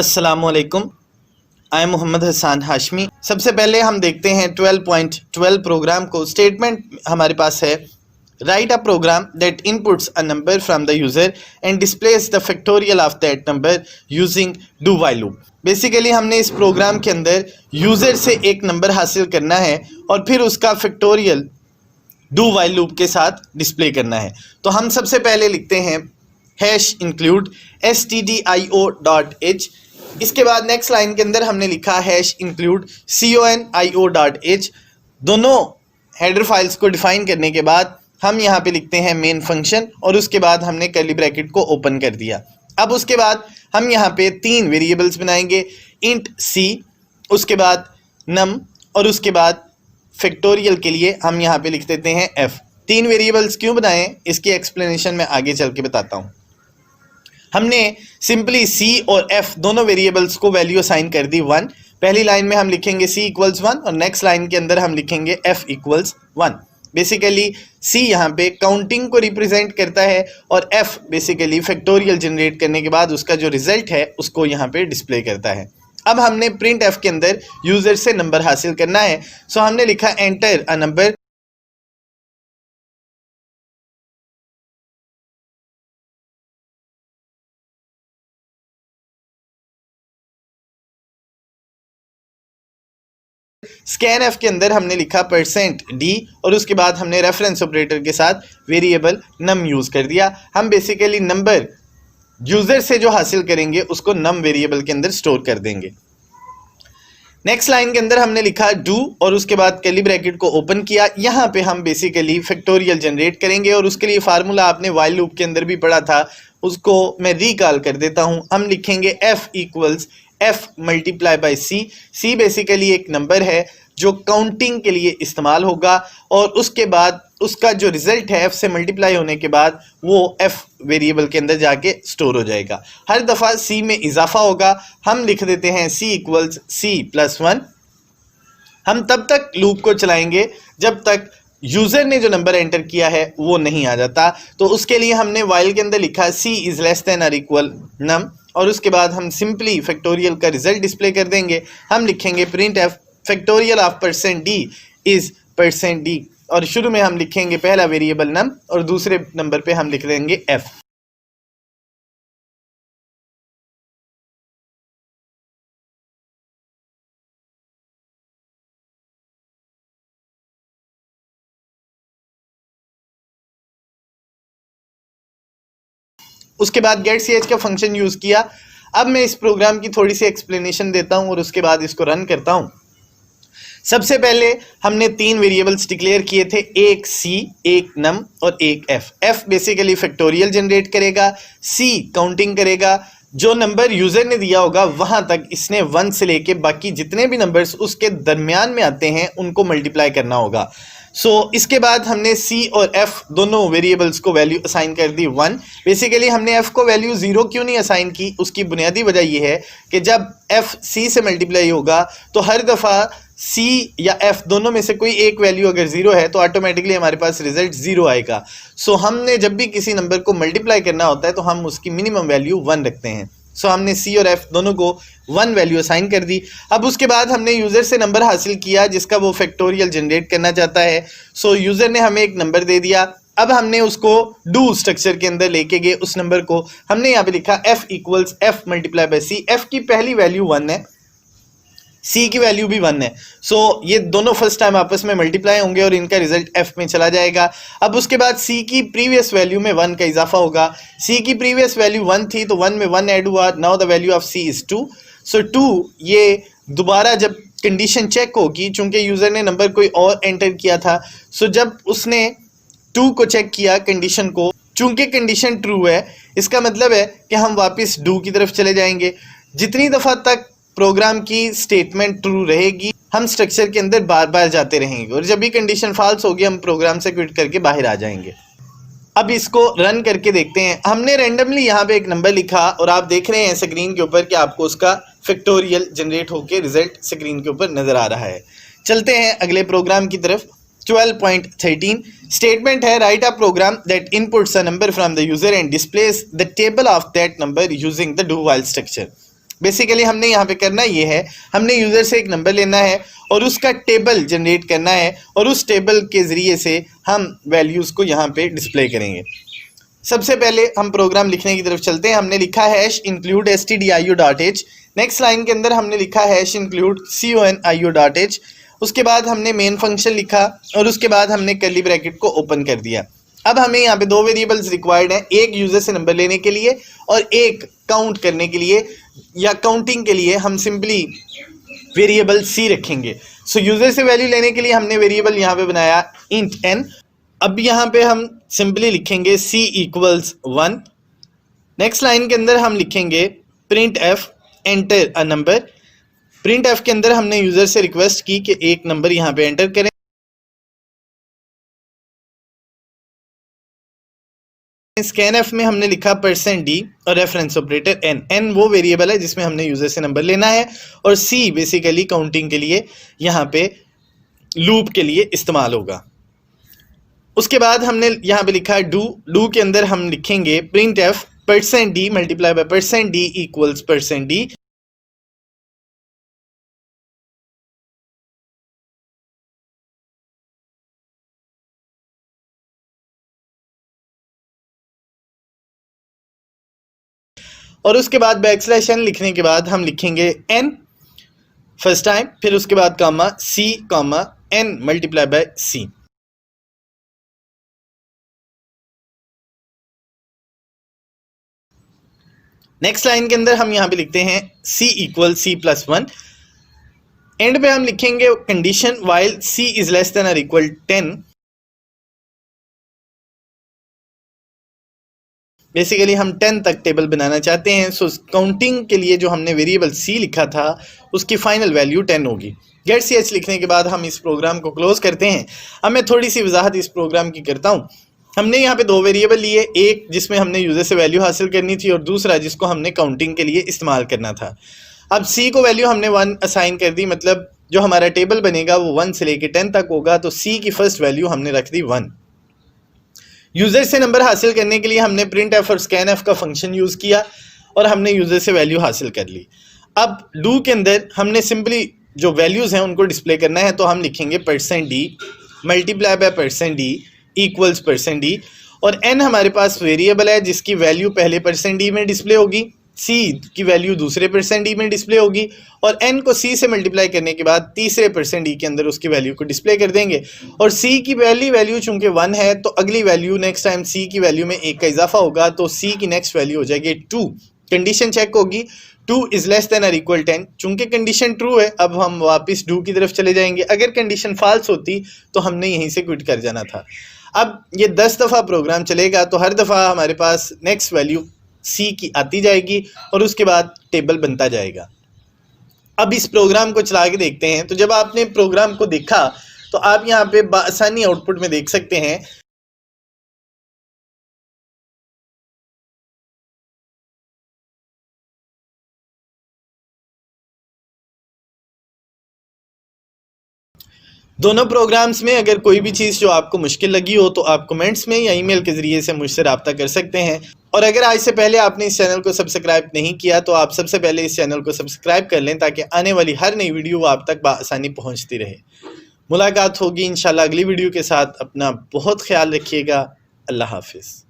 अस्सलामुअलैकुम। I am Mohammad Hasan Hashmi. सबसे पहले हम देखते हैं 12.12 प्रोग्राम को। स्टेटमेंट हमारे पास है, write a program that inputs a number from the user and displays the factorial of that number using do while loop. Basically हमने इस प्रोग्राम के अंदर यूज़र से एक नंबर हासिल करना है और फिर उसका फैक्टोरियल डू वाइल लूप के साथ डिस्प्ले करना है। तो हम सबसे पहले लिखते हैं हैश इंक्लूड stdio.h। इसके बाद नेक्स्ट लाइन के अंदर हमने लिखा हैश इंक्लूड conio.h। दोनों हेडर फाइल्स को डिफाइन करने के बाद हम यहाँ पे लिखते हैं मेन फंक्शन और उसके बाद हमने कर्ली ब्रैकेट को ओपन कर दिया। अब उसके बाद हम यहाँ पे तीन वेरिएबल्स बनाएंगे, इंट c, उसके बाद num और उसके बाद फैक्टोरियल के लिए हम यहाँ पे लिख देते हैं f। तीन वेरिएबल्स क्यों बनाएं इसकी एक्सप्लेनेशन मैं आगे चल के बताता हूँ। हमने सिंपली c और f दोनों वेरिएबल्स को वैल्यू असाइन कर दी 1। पहली लाइन में हम लिखेंगे c इक्वल्स 1 और नेक्स्ट लाइन के अंदर हम लिखेंगे f इक्वल्स 1। बेसिकली c यहाँ पे काउंटिंग को रिप्रेजेंट करता है और f बेसिकली फैक्टोरियल जनरेट करने के बाद उसका जो रिजल्ट है उसको यहाँ पे डिस्प्ले करता है। अब हमने प्रिंट f के अंदर यूजर से नंबर हासिल करना है। सो हमने लिखा enter a number. Scan F के अंदर हमने लिखा %d और उसके बाद हमने रेफरेंस ऑपरेटर के साथ वेरिएबल नम यूज़ कर दिया। हम बेसिकली नंबर यूज़र से जो हासिल करेंगे उसको नम वेरिएबल के अंदर स्टोर कर देंगे। नेक्स्ट लाइन के अंदर हमने लिखा डू और उसके बाद कर्ली ब्रैकेट को ओपन किया। यहाँ पे हम बेसिकली फैक्टोरियल जनरेट करेंगे और उसके लिए फार्मूला आपने वाइल लूप के अंदर भी पढ़ा था, उसको मैं रिकॉल कर देता हूँ। हम लिखेंगे f equals f multiply by c। c basically एक नंबर है जो काउंटिंग के लिए इस्तेमाल होगा और उसके बाद उसका जो रिजल्ट है f से मल्टीप्लाई होने के बाद वो f वेरिएबल के अंदर जाके स्टोर हो जाएगा। हर दफ़ा c में इजाफा होगा। हम लिख देते हैं c इक्वल्स c प्लस 1। हम तब तक लूप को चलाएंगे जब तक यूज़र ने जो नंबर एंटर किया है वो नहीं आ जाता। तो उसके लिए हमने वाइल के अंदर लिखा c इज़ लेस देन और इक्वल num और उसके बाद हम सिंपली फैक्टोरियल का रिजल्ट डिस्प्ले कर देंगे। हम लिखेंगे print f factorial of %d is %d और शुरू में हम लिखेंगे पहला वेरिएबल नम और दूसरे नंबर पे हम लिख देंगे f। उसके बाद गेट ch का फंक्शन यूज़ किया। अब मैं इस प्रोग्राम की थोड़ी सी एक्सप्लेनेशन देता हूँ और उसके बाद इसको रन करता हूँ। सबसे पहले हमने तीन वेरिएबल्स डिक्लेयर किए थे, एक c, एक num और एक f। f basically factorial generate करेगा, c काउंटिंग करेगा, जो नंबर यूज़र ने दिया होगा वहाँ तक इसने 1 से लेके बाकी जितने भी नंबर्स उसके दरमियान में आते हैं उनको मल्टीप्लाई करना होगा। इसके बाद हमने c और f दोनों वेरिएबल्स को वैल्यू असाइन कर दी 1। बेसिकली हमने f को वैल्यू 0 क्यों नहीं असाइन की, उसकी बुनियादी वजह यह है कि जब f c से मल्टीप्लाई होगा तो हर दफ़ा c या f दोनों में से कोई एक वैल्यू अगर 0 है तो ऑटोमेटिकली हमारे पास रिजल्ट 0 आएगा। हमने जब भी किसी नंबर को मल्टीप्लाई करना होता है तो हम उसकी मिनिमम वैल्यू 1 रखते हैं। हमने c और f दोनों को 1 वैल्यू असाइन कर दी। अब उसके बाद हमने यूज़र से नंबर हासिल किया जिसका वो फैक्टोरियल जनरेट करना चाहता है। यूज़र ने हमें एक नंबर दे दिया। अब हमने उसको डू स्ट्रक्चर के अंदर लेके गए, उस नंबर को हमने यहाँ पे लिखा f equals f multiply by c। f की पहली वैल्यू 1 है, c की वैल्यू भी 1 है। ये दोनों फर्स्ट टाइम आपस में मल्टीप्लाई होंगे और इनका रिजल्ट f में चला जाएगा। अब उसके बाद c की प्रीवियस वैल्यू में 1 का इजाफा होगा। c की प्रीवियस वैल्यू 1 थी तो 1 में 1 ऐड हुआ। Now the value of c is 2। 2 ये दोबारा जब कंडीशन चेक होगी, चूंकि यूज़र ने नंबर कोई और एंटर किया था, जब उसने 2 को चेक किया कंडीशन को, चूंकि कंडीशन ट्रू है इसका मतलब है कि हम वापस डू की तरफ चले जाएंगे। जितनी दफ़ा तक प्रोग्राम की स्टेटमेंट ट्रू रहेगी हम स्ट्रक्चर के अंदर बार बार जाते रहेंगे और जब भी कंडीशन फॉल्स होगी हम प्रोग्राम से क्विट करके बाहर आ जाएंगे। अब इसको रन करके देखते हैं। हमने रैंडमली यहाँ पे एक नंबर लिखा और आप देख रहे हैं स्क्रीन के ऊपर कि आपको उसका फैक्टोरियल जनरेट होकर रिजल्ट स्क्रीन के ऊपर नज़र आ रहा है। चलते हैं अगले प्रोग्राम की तरफ। 12.13 स्टेटमेंट है, write a program that inputs a number from the user and displays the table of that number using the do while structure. Basically हमने यहाँ पे करना ये है, हमने यूजर से एक नंबर लेना है और उसका टेबल जनरेट करना है और उस टेबल के जरिए से हम वैल्यूज को यहाँ पे डिस्प्ले करेंगे। सबसे पहले हम प्रोग्राम लिखने की तरफ चलते हैं। हमने लिखा hash include stdio.h, next line के अंदर हमने लिखा हैश इंक्लूड conio.h, उसके बाद हमने मेन फंक्शन लिखा और उसके बाद हमने कर्ली ब्रैकेट को ओपन कर दिया। अब हमें यहाँ पे दो वेरिएबल्स रिक्वायर्ड हैं, एक यूजर से नंबर लेने के लिए और एक काउंट करने के लिए या काउंटिंग के लिए हम सिंपली वेरिएबल सी रखेंगे। सो यूजर से वैल्यू लेने के लिए हमने वेरिएबल यहाँ पे बनाया इंट n। अब यहाँ पे हम सिंपली लिखेंगे c इक्वल्स 1। नेक्स्ट लाइन के अंदर हम लिखेंगे print f enter a number. Print f के अंदर हमने यूजर से रिक्वेस्ट की कि एक नंबर यहाँ पे एंटर करें। स्कैनएफ में हमने लिखा %d और रेफरेंस ऑपरेटर n वो वेरिएबल है जिसमें हमने यूजर से नंबर लेना है और c बेसिकली काउंटिंग के लिए यहाँ पे लूप के लिए इस्तेमाल होगा। उसके बाद हमने यहाँ पे लिखा है डू के अंदर हम लिखेंगे print F %d multiply by %d equals %d। और उसके बाद बैकस्लैश n लिखने के बाद हम लिखेंगे n फर्स्ट टाइम, फिर उसके बाद comma c comma n multiply by c। Next line के अंदर हम यहाँ पे लिखते हैं c इक्वल c+1। एंड पे हम लिखेंगे condition while c is less than और इक्वल 10। बेसिकली हम 10 तक टेबल बनाना चाहते हैं। सो काउंटिंग के लिए जो हमने वेरिएबल c लिखा था उसकी फाइनल वैल्यू 10 होगी। गेट ch लिखने के बाद हम इस प्रोग्राम को क्लोज करते हैं। अब मैं थोड़ी सी वजाहत इस प्रोग्राम की करता हूँ। हमने यहाँ पे दो वेरिएबल लिए, एक जिसमें हमने यूजर से वैल्यू हासिल करनी थी और दूसरा जिसको हमने काउंटिंग के लिए इस्तेमाल करना था। अब c को वैल्यू हमने 1 असाइन कर दी, मतलब जो हमारा टेबल बनेगा वो 1 से लेके 10 तक होगा। तो c की फर्स्ट वैल्यू हमने रख दी 1। यूजर से नंबर हासिल करने के लिए हमने प्रिंट एफ और स्कैन एफ का फंक्शन यूज किया और हमने यूजर से वैल्यू हासिल कर ली। अब डू के अंदर हमने सिंपली जो वैल्यूज हैं उनको डिस्प्ले करना है, तो हम लिखेंगे %d multiply by %d equals %d और n हमारे पास वेरिएबल है जिसकी वैल्यू पहले %d में डिस्प्ले होगी, c की वैल्यू दूसरे %d में डिस्प्ले होगी और n को c से मल्टीप्लाई करने के बाद तीसरे %d के अंदर उसकी वैल्यू को डिस्प्ले कर देंगे। और c की पहली वैल्यू चूंकि 1 है तो अगली वैल्यू नेक्स्ट टाइम c की वैल्यू में 1 का इजाफा होगा, तो c की नेक्स्ट वैल्यू हो जाएगी 2। कंडीशन चेक होगी 2 इज लेस देन और इक्वल 10। चूंकि कंडीशन ट्रू है अब हम वापस डू की तरफ चले जाएंगे। अगर कंडीशन फॉल्स होती तो हमने यहीं से क्विट कर जाना था। अब ये 10 दफ़ा प्रोग्राम चलेगा तो हर दफ़ा हमारे पास नेक्स्ट वैल्यू c की आती जाएगी और उसके बाद टेबल बनता जाएगा। अब इस प्रोग्राम को चला के देखते हैं। तो जब आपने प्रोग्राम को देखा तो आप यहाँ पे आसानी आउटपुट में देख सकते हैं दोनों प्रोग्राम्स में अगर कोई भी चीज़ जो आपको मुश्किल लगी हो तो आप कमेंट्स में या ईमेल के ज़रिए से मुझसे रब्ता कर सकते हैं। और अगर आज से पहले आपने इस चैनल को सब्सक्राइब नहीं किया तो आप सबसे पहले इस चैनल को सब्सक्राइब कर लें ताकि आने वाली हर नई वीडियो आप तक बआसानी पहुंचती रहे। मुलाकात होगी इंशाल्लाह अगली वीडियो के साथ। अपना बहुत ख्याल रखिएगा। अल्लाह हाफिज़।